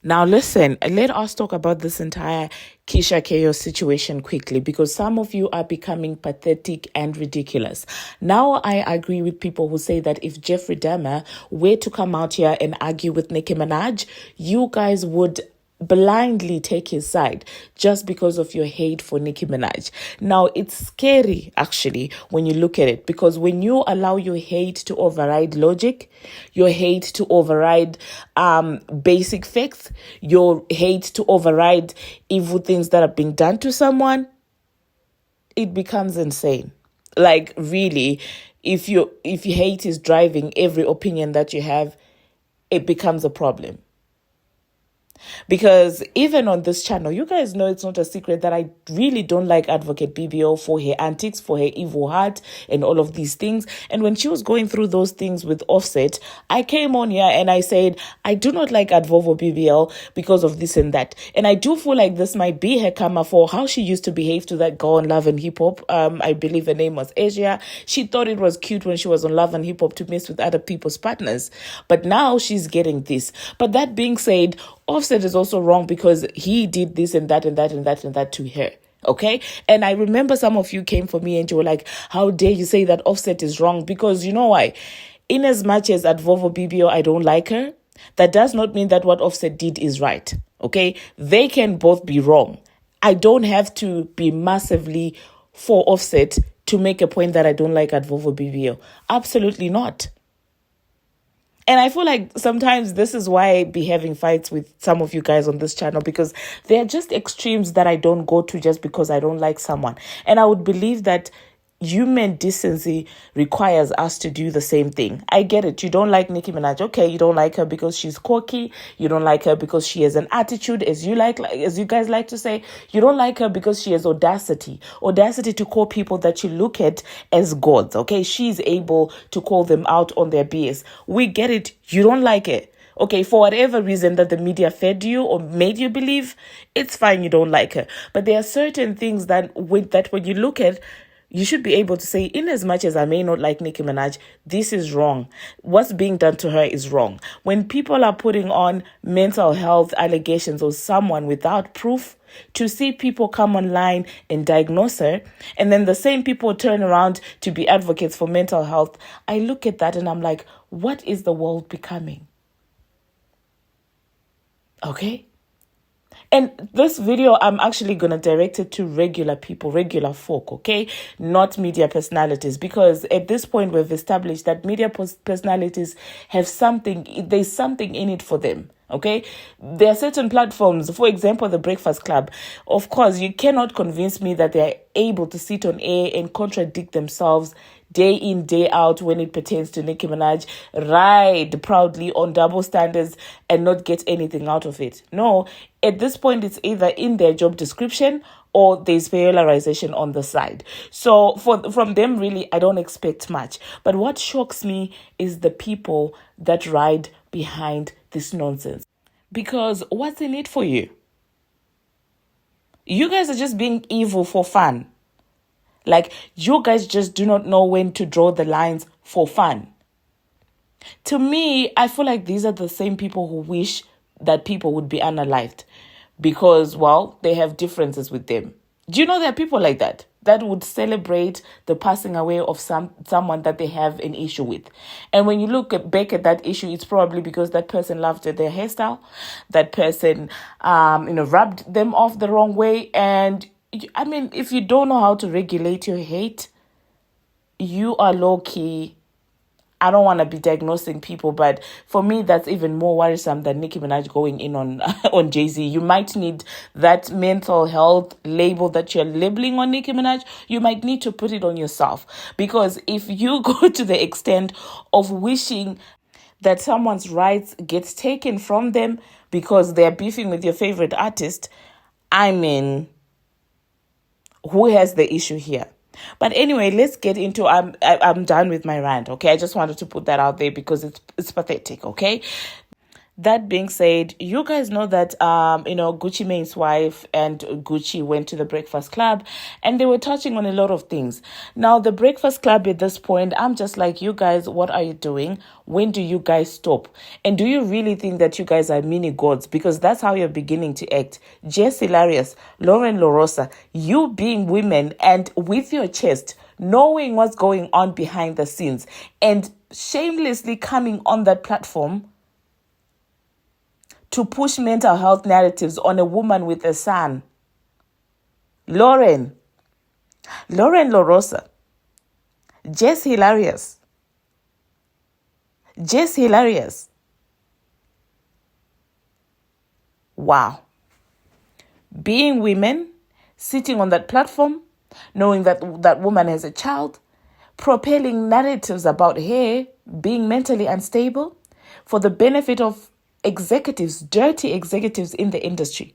Now, listen, let us talk about this entire Keyshia Kayoir situation quickly because some of you are becoming pathetic and ridiculous. Now, I agree with people who say that if Jeffrey Dahmer were to come out here and argue with Nicki Minaj, you guys would blindly take his side just because of your hate for Nicki Minaj. Now, it's scary actually when you look at it because when you allow your hate to override logic, your hate to override basic facts, your hate to override evil things that are being done to someone, it becomes insane. Like really, if your hate is driving every opinion that you have, it becomes a problem. Because even on this channel, you guys know it's not a secret that I really don't like Advocate BBO for her antics, for her evil heart, and all of these things. And when she was going through those things with Offset, I came on here and I said, I do not like Advovo BBL because of this and that. And I do feel like this might be her karma for how she used to behave to that girl on Love and Hip Hop. I believe her name was Asia. She thought it was cute when she was on Love and Hip Hop to mess with other people's partners. But now she's getting this. But that being said, Offset is also wrong because he did this and that and that and that and that to her. Okay. And I remember some of you came for me and you were like, how dare you say that Offset is wrong? Because you know why? In as much as at Vovo BBO, I don't like her, that does not mean that what Offset did is right. Okay. They can both be wrong. I don't have to be massively for Offset to make a point that I don't like at Vovo BBO. Absolutely not. And I feel like sometimes this is why I be having fights with some of you guys on this channel because they're just extremes that I don't go to just because I don't like someone. And I would believe that human decency requires us to do the same thing. I get it. You don't like Nicki Minaj. Okay, you don't like her because she's cocky. You don't like her because she has an attitude, as you guys like to say. You don't like her because she has audacity to call people that you look at as gods. Okay, she's able to call them out on their BS. We get it. You don't like it. Okay, for whatever reason that the media fed you or made you believe, it's fine. You don't like her. But there are certain things that when you look at, you should be able to say, in as much as I may not like Nicki Minaj, this is wrong. What's being done to her is wrong. When people are putting on mental health allegations or someone without proof, to see people come online and diagnose her, and then the same people turn around to be advocates for mental health, I look at that and I'm like, what is the world becoming? Okay? And this video, I'm actually going to direct it to regular people, regular folk, okay? Not media personalities. Because at this point, we've established that media personalities have something, there's something in it for them, okay? There are certain platforms, for example, the Breakfast Club. Of course, you cannot convince me that they're able to sit on air and contradict themselves day in, day out when it pertains to Nicki Minaj, ride proudly on double standards and not get anything out of it. No, at this point, it's either in their job description or there's polarization on the side. So from them, really, I don't expect much. But what shocks me is the people that ride behind this nonsense. Because what's in it for you? You guys are just being evil for fun. Like, you guys just do not know when to draw the lines for fun. To me, I feel like these are the same people who wish that people would be unalived because, well, they have differences with them. Do you know there are people like that would celebrate the passing away of someone that they have an issue with? And when you look back at that issue, it's probably because that person loved their hairstyle, that person, rubbed them off the wrong way. And I mean, if you don't know how to regulate your hate, you are low-key. I don't want to be diagnosing people, but for me, that's even more worrisome than Nicki Minaj going in on on Jay-Z. You might need that mental health label that you're labeling on Nicki Minaj. You might need to put it on yourself. Because if you go to the extent of wishing that someone's rights gets taken from them because they're beefing with your favorite artist, I mean, who has the issue here? But anyway, let's get into, I'm done with my rant, okay? I just wanted to put that out there because it's pathetic, okay? That being said, you guys know that Gucci Mane's wife and Gucci went to the Breakfast Club and they were touching on a lot of things. Now, the Breakfast Club at this point, I'm just like, you guys, what are you doing? When do you guys stop? And do you really think that you guys are mini gods? Because that's how you're beginning to act. Jess Hilarious, Lauren LaRosa, you being women and with your chest, knowing what's going on behind the scenes and shamelessly coming on that platform to push mental health narratives on a woman with a son. Lauren LaRosa, Jess Hilarious. Wow. Being women, sitting on that platform, knowing that that woman has a child, propelling narratives about her being mentally unstable for the benefit of executives, dirty executives in the industry,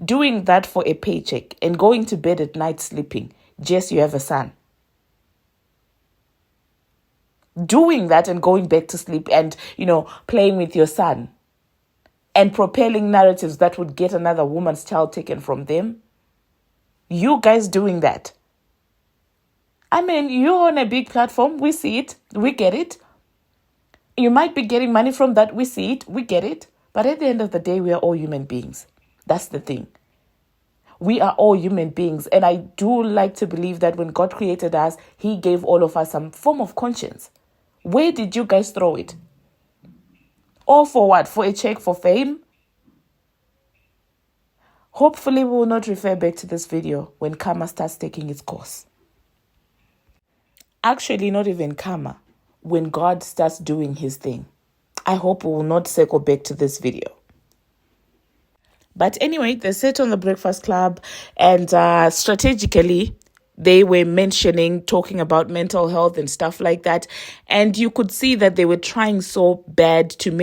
doing that for a paycheck and going to bed at night sleeping. Jess, you have a son. Doing that and going back to sleep and, playing with your son and propelling narratives that would get another woman's child taken from them. You guys doing that. I mean, you're on a big platform. We see it. We get it. You might be getting money from that. We see it. We get it. But at the end of the day, we are all human beings. That's the thing. We are all human beings. And I do like to believe that when God created us, he gave all of us some form of conscience. Where did you guys throw it? All for what? For a check, for fame? Hopefully, we will not refer back to this video when karma starts taking its course. Actually, not even karma. When God starts doing his thing. I hope we will not circle back to this video. But anyway, they sat on the Breakfast Club and strategically, they were talking about mental health and stuff like that. And you could see that they were trying so bad to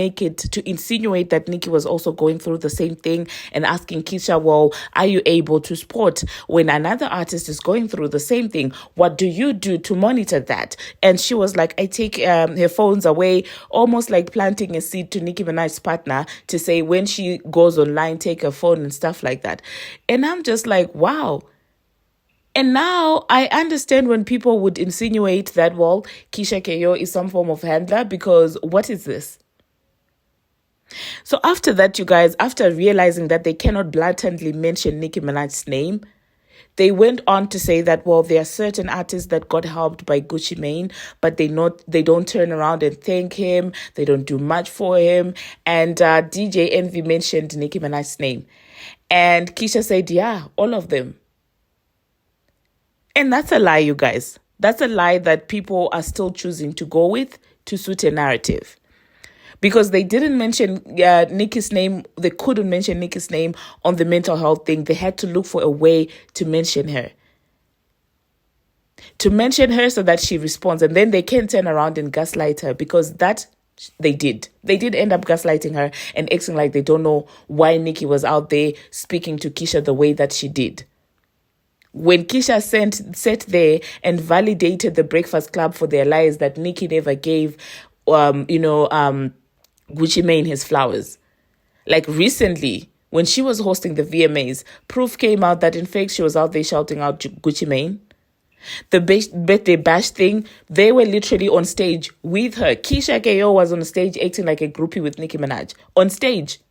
insinuate that Nicki was also going through the same thing and asking Keyshia, well, are you able to spot when another artist is going through the same thing? What do you do to monitor that? And she was like, I take her phones away, almost like planting a seed to Nicki Minaj's partner to say when she goes online, take her phone and stuff like that. And I'm just like, wow. And now I understand when people would insinuate that, well, Keyshia Kayoir is some form of handler, because what is this? So after that, you guys, after realizing that they cannot blatantly mention Nicki Minaj's name, they went on to say that, well, there are certain artists that got helped by Gucci Mane, but they don't turn around and thank him. They don't do much for him. And DJ Envy mentioned Nicki Minaj's name. And Keyshia said, yeah, all of them. And that's a lie, you guys. That's a lie that people are still choosing to go with to suit a narrative. Because they didn't mention Nicki's name. They couldn't mention Nicki's name on the mental health thing. They had to look for a way to mention her. To mention her so that she responds. And then they can turn around and gaslight her, because that they did. They did end up gaslighting her and acting like they don't know why Nicki was out there speaking to Keyshia the way that she did. When Keyshia sat there and validated the Breakfast Club for their lies that Nicki never gave, Gucci Mane his flowers. Like recently, when she was hosting the VMAs, proof came out that in fact she was out there shouting out Gucci Mane. The birthday bash thing, they were literally on stage with her. Keyshia Kayoir was on stage acting like a groupie with Nicki Minaj. On stage.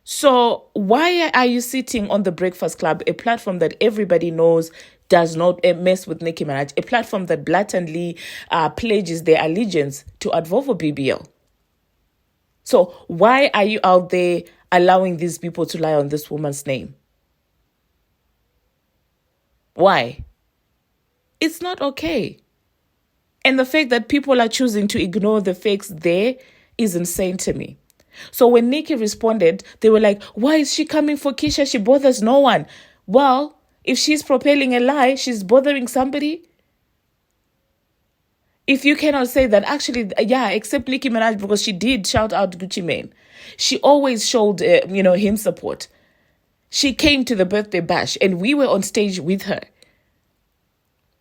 So why are you sitting on the Breakfast Club, a platform that everybody knows does not mess with Nicki Minaj, a platform that blatantly pledges their allegiance to Advovo BBL? So why are you out there allowing these people to lie on this woman's name? Why? It's not okay. And the fact that people are choosing to ignore the facts there is insane to me. So when Nicki responded, they were like, why is she coming for Keyshia? She bothers no one. Well, if she's propelling a lie, she's bothering somebody. If you cannot say that, actually, yeah, except Nicki Minaj, because she did shout out Gucci Mane. She always showed, him support. She came to the birthday bash and we were on stage with her.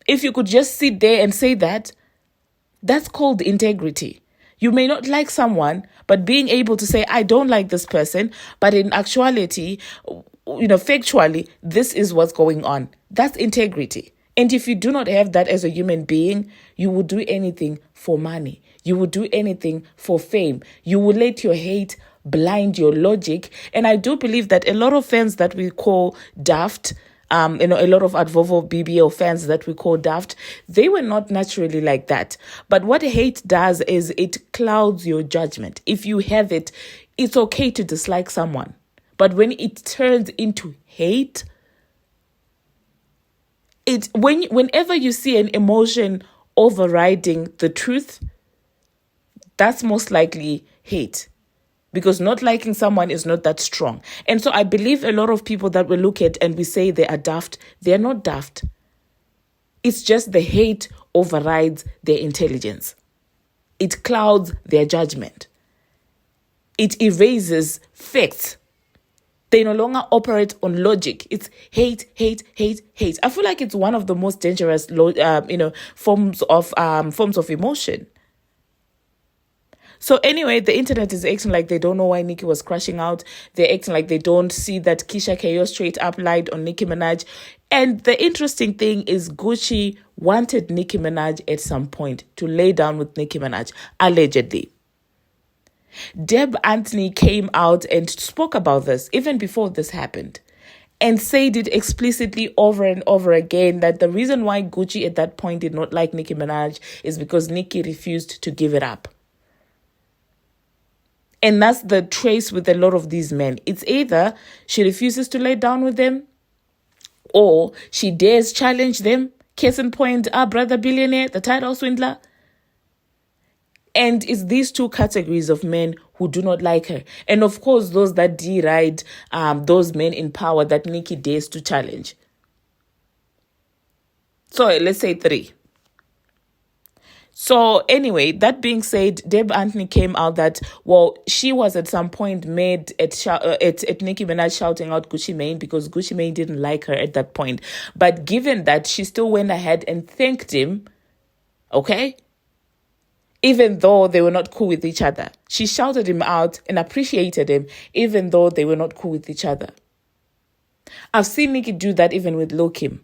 If you could just sit there and say that, that's called integrity. You may not like someone, but being able to say, I don't like this person, but in actuality, factually, this is what's going on. That's integrity. And if you do not have that as a human being, you will do anything for money. You will do anything for fame. You will let your hate blind your logic. And I do believe that a lot of fans that we call daft, a lot of Advovo BBL fans that we call daft, they were not naturally like that. But what hate does is it clouds your judgment. If you have it, it's okay to dislike someone. But when it turns into hate, whenever you see an emotion overriding the truth, that's most likely hate. Because not liking someone is not that strong. And so I believe a lot of people that we look at and we say they are daft, they're not daft. It's just the hate overrides their intelligence. It clouds their judgment. It erases facts. They no longer operate on logic. It's hate, hate, hate, hate. I feel like it's one of the most dangerous, forms of emotion. So anyway, the internet is acting like they don't know why Nicki was crashing out. They're acting like they don't see that Keyshia Kayoir straight up lied on Nicki Minaj. And the interesting thing is Gucci wanted Nicki Minaj at some point to lay down with Nicki Minaj, allegedly. Deb Anthony came out and spoke about this even before this happened and said it explicitly over and over again that the reason why Gucci at that point did not like Nicki Minaj is because Nicki refused to give it up. And that's the trace with a lot of these men. It's either she refuses to lay down with them or she dares challenge them. Case in point, our brother billionaire, the title swindler. And it's these two categories of men who do not like her. And of course, those that deride those men in power that Nicki dares to challenge. So let's say 3. So anyway, that being said, Deb Anthony came out that, she was at some point made at Nicki Minaj shouting out Gucci Mane because Gucci Mane didn't like her at that point. But given that, she still went ahead and thanked him, okay? Even though they were not cool with each other. She shouted him out and appreciated him, even though they were not cool with each other. I've seen Nicki do that even with Lil Kim.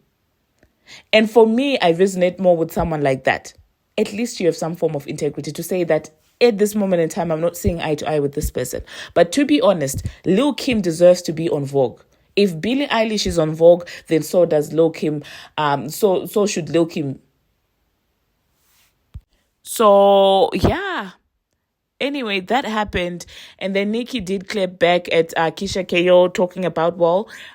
And for me, I resonate more with someone like that. At least you have some form of integrity to say that at this moment in time, I'm not seeing eye to eye with this person. But to be honest, Lil Kim deserves to be on Vogue. If Billie Eilish is on Vogue, then so does Lil Kim. So should Lil Kim. So, yeah. Anyway, that happened. And then Nicki did clap back at Keyshia Kayoir talking about,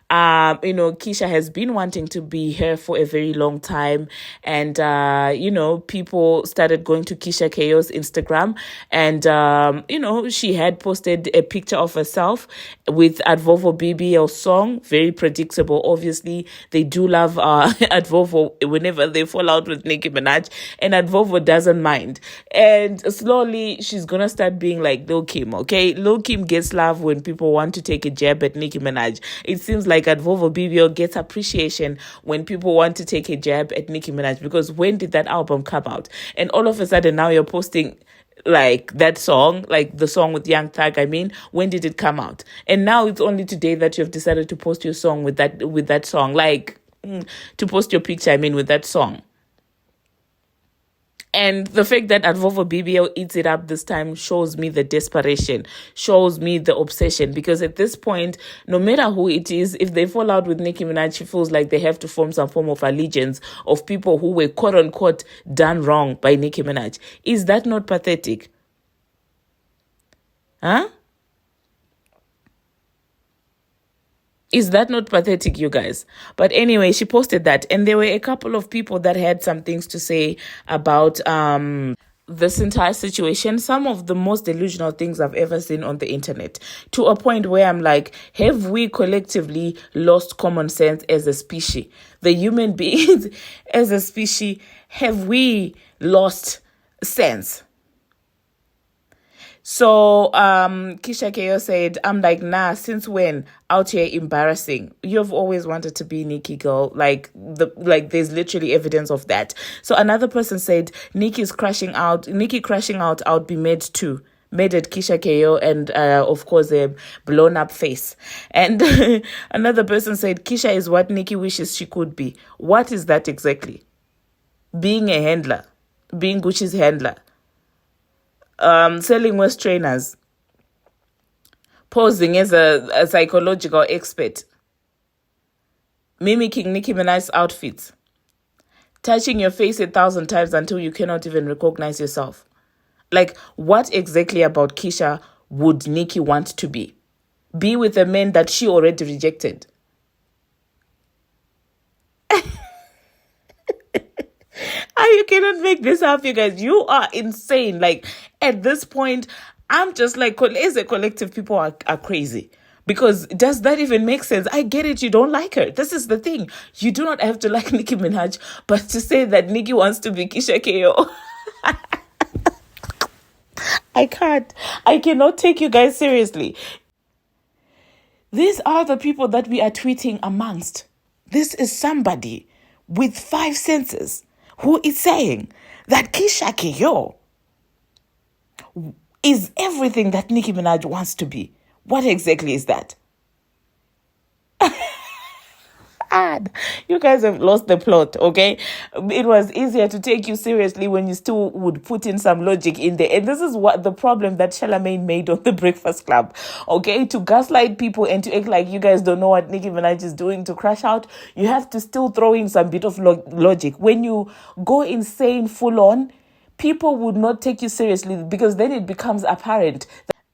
Keyshia has been wanting to be here for a very long time. And, people started going to Keyshia Kayoir's Instagram. And, she had posted a picture of herself with Advovo BBL song. Very predictable. Obviously, they do love Advovo whenever they fall out with Nicki Minaj. And Advovo doesn't mind. And slowly, she's going to start being like Lil Kim, okay? Lil Kim gets love when people want to take a jab at Nicki Minaj. It seems like Advovo BBL gets appreciation when people want to take a jab at Nicki Minaj, because when did that album come out? And all of a sudden now you're posting like that song, like the song with Young Thug, when did it come out? And now it's only today that you've decided to post your song with that song, to post your picture, with that song. And the fact that Advovo BBL eats it up this time shows me the desperation, shows me the obsession. Because at this point, no matter who it is, if they fall out with Nicki Minaj, she feels like they have to form some form of allegiance of people who were quote-unquote done wrong by Nicki Minaj. Is that not pathetic? Huh? Is that not pathetic, you guys? But anyway, she posted that. And there were a couple of people that had some things to say about this entire situation. Some of the most delusional things I've ever seen on the internet. To a point where I'm like, have we collectively lost common sense as a species? The human beings as a species, have we lost sense? So Keyshia Kayoir said, I'm like, nah, since when? Out here embarrassing. You've always wanted to be Nicki, girl. Like there's literally evidence of that. So another person said, Nicki crashing out, I'll be made too. Made at Keyshia Kayoir and of course a blown up face. And another person said, Keyshia is what Nicki wishes she could be. What is that exactly? Being a handler. Being Gucci's handler. Selling West trainers, posing as a psychological expert, mimicking Nicki Minaj's outfits, touching your face 1,000 times until you cannot even recognize yourself. Like, what exactly about Keyshia would Nicki want to be? Be with a man that she already rejected. You cannot make this up, you guys. You are insane. Like, at this point, I'm just like, as a collective, people are crazy. Because does that even make sense? I get it. You don't like her. This is the thing. You do not have to like Nicki Minaj, but to say that Nicki wants to be Keyshia Kayoir. I can't. I cannot take you guys seriously. These are the people that we are tweeting amongst. This is somebody with 5 senses who is saying that Keyshia Kayoir is everything that Nicki Minaj wants to be. What exactly is that? You guys have lost the plot, okay? It was easier to take you seriously when you still would put in some logic in there. And this is what the problem that Charlamagne made on The Breakfast Club, okay? To gaslight people and to act like you guys don't know what Nicki Minaj is doing to crash out, you have to still throw in some bit of logic. When you go insane full on, people would not take you seriously because then it becomes apparent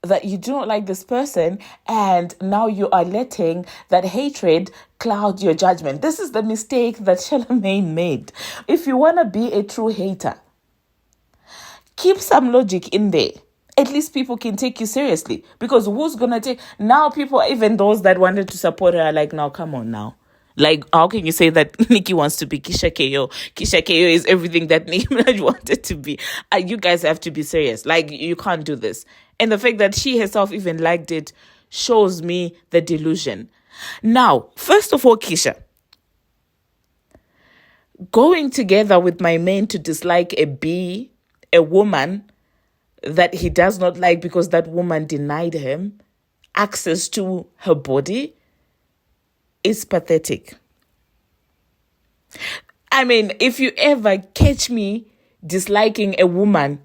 that you do not like this person, and now you are letting that hatred cloud your judgment. This is the mistake that Charlamagne made. If you want to be a true hater, keep some logic in there. At least people can take you seriously. Because who's going to take... Now people, even those that wanted to support her, are like, now, come on now. Like, how can you say that Nicki wants to be Keyshia Kayoir? Keyshia Kayoir is everything that Nicki Minaj wanted to be. You guys have to be serious. Like, you can't do this. And the fact that she herself even liked it shows me the delusion. Now, first of all, Keyshia, going together with my man to dislike a woman that he does not like because that woman denied him access to her body, is pathetic. I mean, if you ever catch me disliking a woman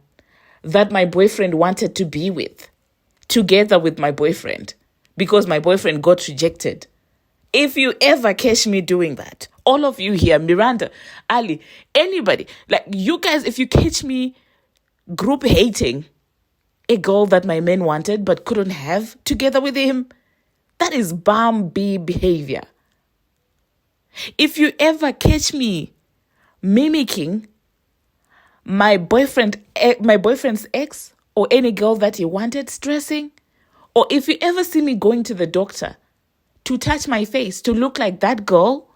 that my boyfriend wanted to be with, together with my boyfriend, because my boyfriend got rejected, if you ever catch me doing that, all of you here, Miranda, Ali, anybody, like you guys, if you catch me group hating a girl that my man wanted but couldn't have together with him, that is Bambi behavior. If you ever catch me mimicking my boyfriend's ex or any girl that he wanted stressing, or if you ever see me going to the doctor to touch my face to look like that girl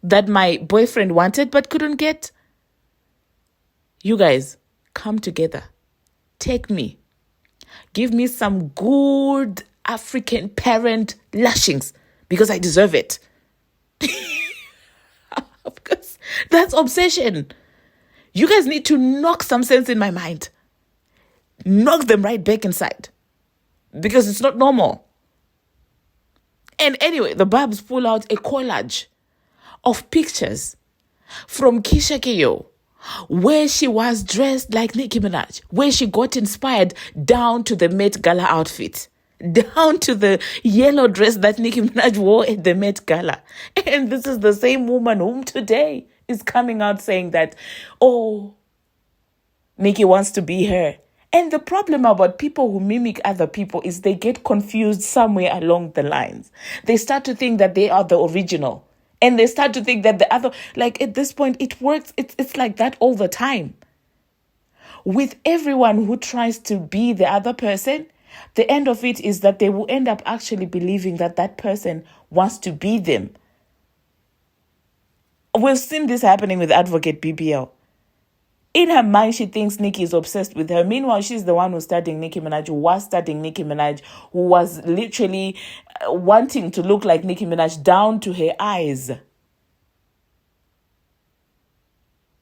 that my boyfriend wanted but couldn't get, you guys come together. Take me. Give me some good African parent lashings because I deserve it. Because that's obsession. You guys need to knock some sense in my mind. Knock them right back inside. Because it's not normal. And anyway, the Babs pull out a collage of pictures from Keyshia Kayoir where she was dressed like Nicki Minaj, where she got inspired down to the Met Gala outfit, down to the yellow dress that Nicki Minaj wore at the Met Gala. And this is the same woman whom today is coming out saying that, oh, Nicki wants to be her. And the problem about people who mimic other people is they get confused somewhere along the lines. They start to think that they are the original. And they start to think that the other, like at this point, it works. It's like that all the time. With everyone who tries to be the other person, the end of it is that they will end up actually believing that that person wants to be them. We've seen this happening with Advocate BBL. In her mind, she thinks Nicki is obsessed with her. Meanwhile, she's the one who's studying Nicki Minaj, who was studying Nicki Minaj, who was literally wanting to look like Nicki Minaj down to her eyes.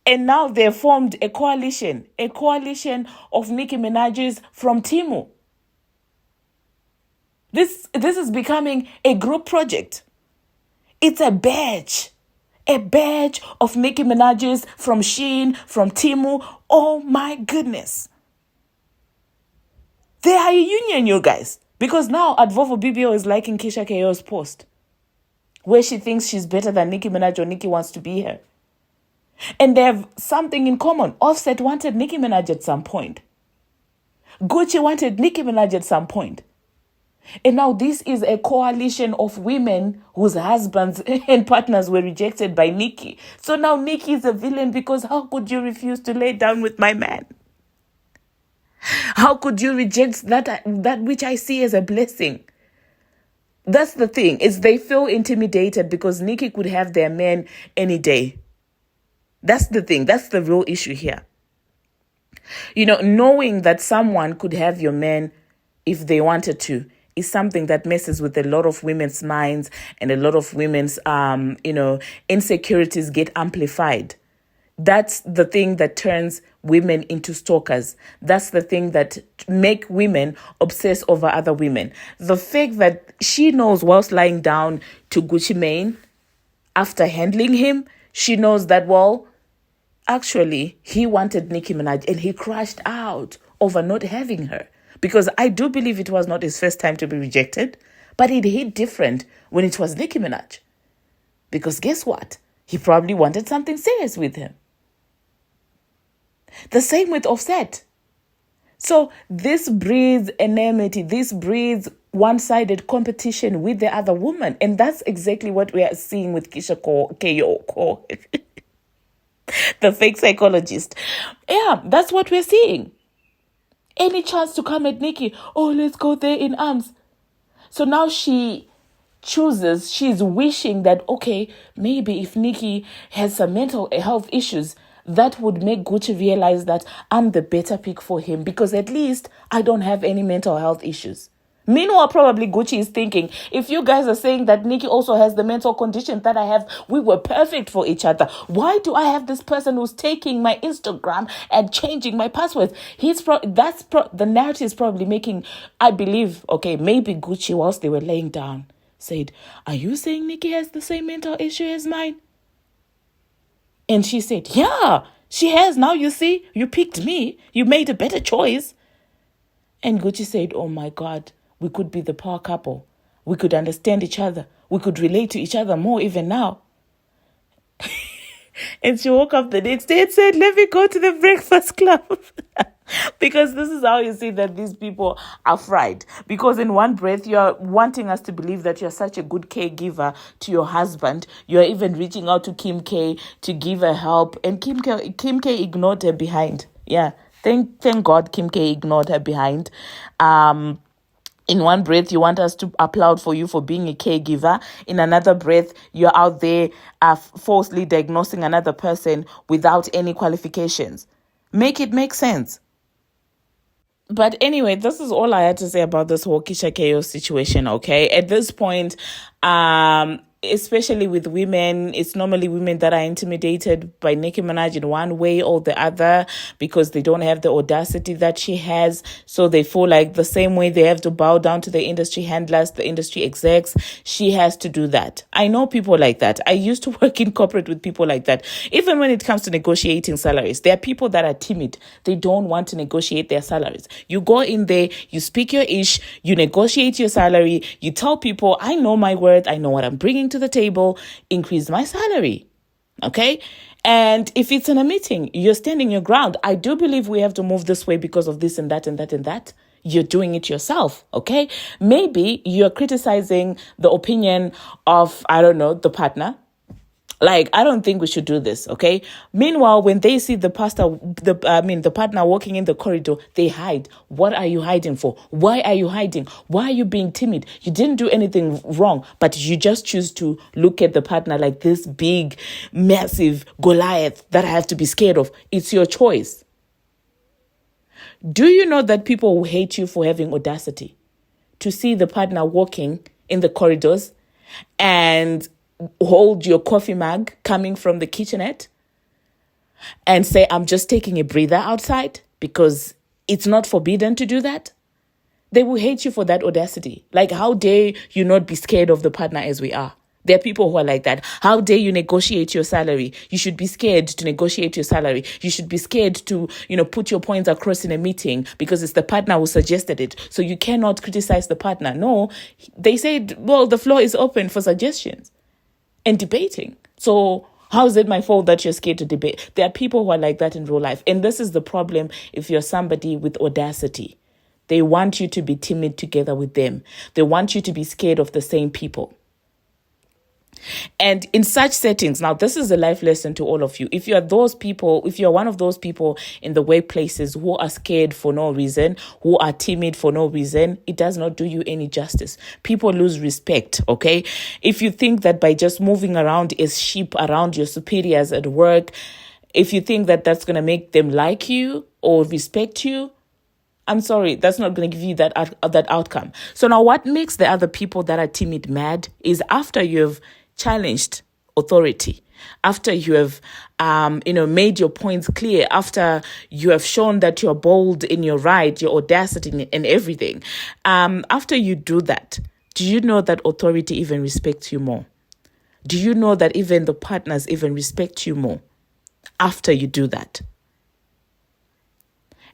And now they've formed a coalition of Nicki Minaj's from Timu. This is becoming a group project. It's a badge of Nicki Minaj's from Shein, from Timu. Oh my goodness. They are a union, you guys. Because now Advovo BBO is liking Keyshia Kaoir's post, where she thinks she's better than Nicki Minaj or Nicki wants to be her. And they have something in common. Offset wanted Nicki Minaj at some point. Gucci wanted Nicki Minaj at some point. And now this is a coalition of women whose husbands and partners were rejected by Nicki. So now Nicki is a villain because how could you refuse to lay down with my man? How could you reject that which I see as a blessing? That's the thing, is they feel intimidated because Nicki could have their man any day. That's the thing. That's the real issue here. You know, knowing that someone could have your man if they wanted to is something that messes with a lot of women's minds, and a lot of women's, insecurities get amplified. That's the thing that turns women into stalkers. That's the thing that make women obsess over other women. The fact that she knows whilst lying down to Gucci Mane, after handling him, she knows that, well, actually, he wanted Nicki Minaj and he crashed out over not having her. Because I do believe it was not his first time to be rejected, but it hit different when it was Nicki Minaj. Because guess what? He probably wanted something serious with him. The same with Offset. So this breeds enmity. This breeds one-sided competition with the other woman. And that's exactly what we are seeing with Keyshia Kaoir. The fake psychologist. Yeah, that's what we're seeing. Any chance to come at Nicki, oh, let's go there in arms. So now she's wishing that, okay, maybe if Nicki has some mental health issues, that would make Gucci realize that I'm the better pick for him because at least I don't have any mental health issues. Meanwhile, probably Gucci is thinking, if you guys are saying that Nicki also has the mental condition that I have, we were perfect for each other. Why do I have this person who's taking my Instagram and changing my passwords? The narrative is probably making, I believe, okay, maybe Gucci, whilst they were laying down, said, are you saying Nicki has the same mental issue as mine? And she said, yeah, she has. Now you see, you picked me. You made a better choice. And Gucci said, oh my God, we could be the power couple. We could understand each other. We could relate to each other more even now. And she woke up the next day and said, let me go to the Breakfast Club. Because this is how you see that these people are fried. Because in one breath, you're wanting us to believe that you're such a good caregiver to your husband. You're even reaching out to Kim K to give her help. And Kim K ignored her behind. Yeah, thank God Kim K ignored her behind. In one breath, you want us to applaud for you for being a caregiver. In another breath, you're out there falsely diagnosing another person without any qualifications. Make it make sense. But anyway, this is all I had to say about this whole Keyshia Kaoir situation, okay? At this point, especially with women, it's normally women that are intimidated by Nicki Minaj in one way or the other because they don't have the audacity that she has. So they feel like the same way they have to bow down to the industry handlers, the industry execs, she has to do that. I know people like that. I used to work in corporate with people like that. Even when it comes to negotiating salaries, there are people that are timid. They don't want to negotiate their salaries. You go in there, you speak your ish, you negotiate your salary, you tell people, I know my worth, I know what I'm bringing to the table, increase my salary. Okay? And if it's in a meeting, you're standing your ground. I do believe we have to move this way because of this and that and that and that. You're doing it yourself. Okay? Maybe you're criticizing the opinion of, I don't know, the partner. Like, I don't think we should do this, okay? Meanwhile, when they see the partner walking in the corridor, they hide. What are you hiding for? Why are you hiding? Why are you being timid? You didn't do anything wrong, but you just choose to look at the partner like this big, massive Goliath that I have to be scared of. It's your choice. Do you know that people will hate you for having audacity to see the partner walking in the corridors and hold your coffee mug coming from the kitchenette and say, I'm just taking a breather outside, because it's not forbidden to do that? They will hate you for that audacity. Like, how dare you not be scared of the partner as we are? There are people who are like that. How dare you negotiate your salary? You should be scared to negotiate your salary. You should be scared to, put your points across in a meeting because it's the partner who suggested it. So you cannot criticize the partner. No, they said, well, the floor is open for suggestions and debating. So how is it my fault that you're scared to debate? There are people who are like that in real life. And this is the problem if you're somebody with audacity. They want you to be timid together with them. They want you to be scared of the same people. And in such settings, now this is a life lesson to all of you. If you're one of those people in the workplaces who are scared for no reason, who are timid for no reason, it does not do you any justice. People lose respect, okay? If you think that by just moving around as sheep around your superiors at work, if you think that that's going to make them like you or respect you, I'm sorry, that's not going to give you that outcome. So now what makes the other people that are timid mad is after you've challenged authority, after you have made your points clear, after you have shown that you're bold in your right, your audacity and everything, after you do that, do you know that authority even respects you more? Do you know that even the partners even respect you more after you do that?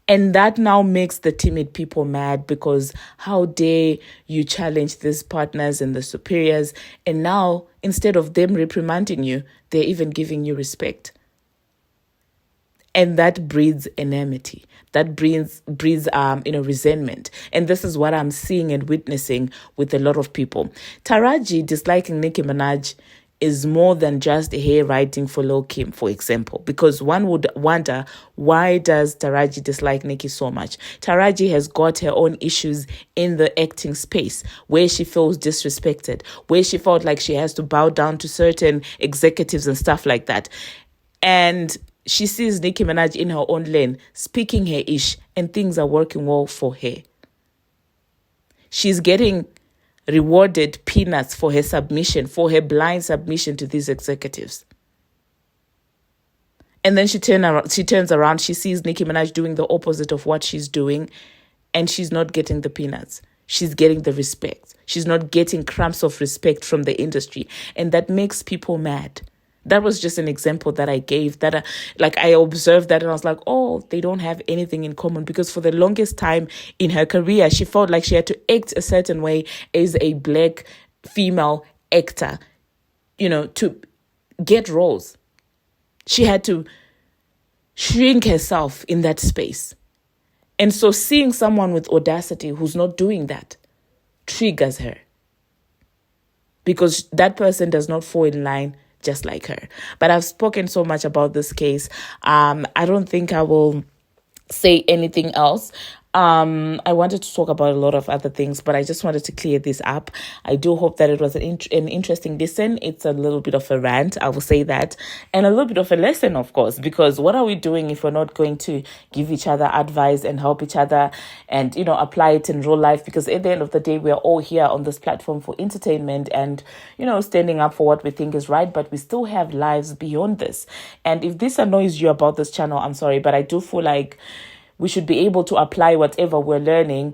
And that now makes the timid people mad, because how dare you challenge these partners and the superiors? And now, instead of them reprimanding you, they're even giving you respect. And that breeds enmity. That breeds resentment. And this is what I'm seeing and witnessing with a lot of people. Taraji disliking Nicki Minaj is more than just hair writing for Lil Kim, for example, because one would wonder, why does Taraji dislike Nicki so much? Taraji has got her own issues in the acting space, where she feels disrespected, where she felt like she has to bow down to certain executives and stuff like that. And she sees Nicki Minaj in her own lane, speaking her ish, and things are working well for her. She's getting rewarded peanuts for her submission, for her blind submission to these executives. And then she turns around, she sees Nicki Minaj doing the opposite of what she's doing, and she's not getting the peanuts. She's getting the respect. She's not getting crumbs of respect from the industry. And that makes people mad. That was just an example that I gave, that I observed that and I was like, oh, they don't have anything in common. Because for the longest time in her career, she felt like she had to act a certain way as a black female actor, to get roles. She had to shrink herself in that space. And so seeing someone with audacity who's not doing that triggers her, because that person does not fall in line just like her. But I've spoken so much about this case. I don't think I will say anything else. I wanted to talk about a lot of other things, but I just wanted to clear this up. I do hope that it was an interesting listen. It's a little bit of a rant, I will say that, and a little bit of a lesson, of course, because what are we doing if we're not going to give each other advice and help each other and, apply it in real life? Because at the end of the day, we're all here on this platform for entertainment and, standing up for what we think is right, but we still have lives beyond this. And if this annoys you about this channel, I'm sorry, but I do feel like we should be able to apply whatever we're learning.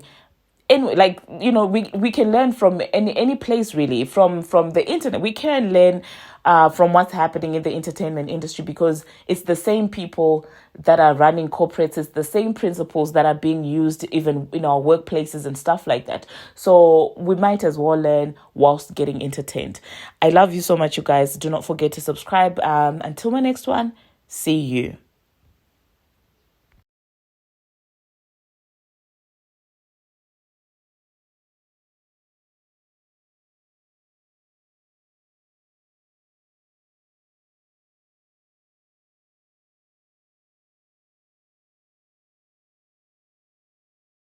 Anyway, we can learn from any place, really, from the internet. We can learn from what's happening in the entertainment industry, because it's the same people that are running corporates. It's the same principles that are being used even in our workplaces and stuff like that. So we might as well learn whilst getting entertained. I love you so much, you guys. Do not forget to subscribe. Until my next one, see you.